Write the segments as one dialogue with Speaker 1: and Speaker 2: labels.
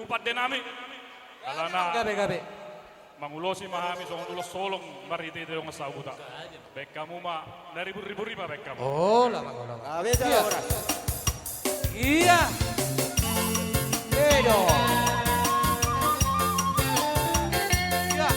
Speaker 1: upat denami. Alana
Speaker 2: Gabe.
Speaker 1: mangulosi mahami song tulos solong mariti itu yang sabuta. Bek kamu mah dari ribu riba bek kamu.
Speaker 2: Oh, lama.
Speaker 3: Beda
Speaker 2: Iya.
Speaker 3: orang.
Speaker 2: Iya. Edo. Iya.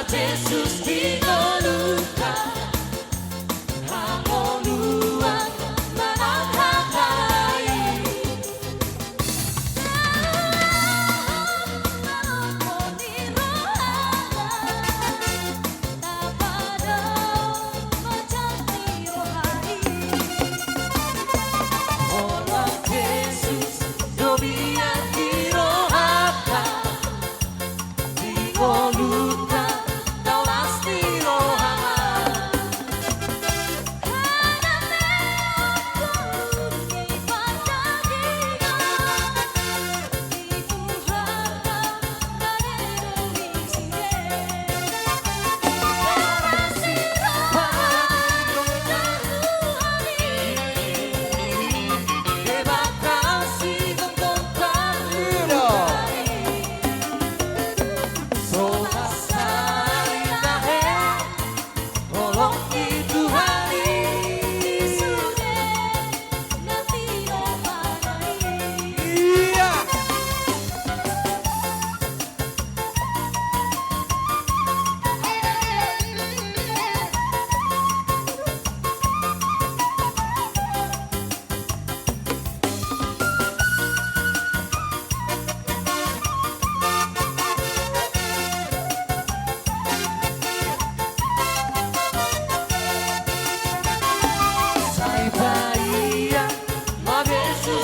Speaker 4: Jesus dinoluka Hangoluan mananghakai Orang Jesus domian dirohaka Dinoluka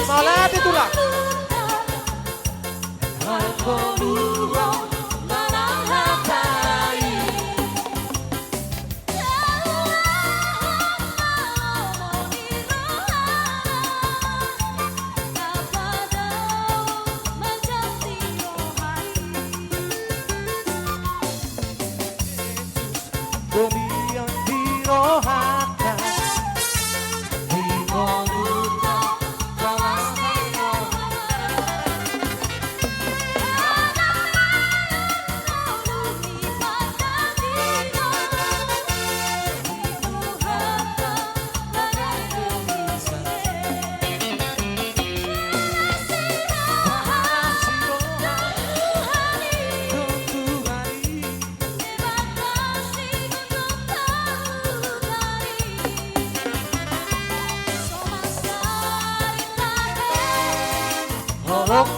Speaker 2: Salah itulah. Domian dirohaka Dinoluka Tolong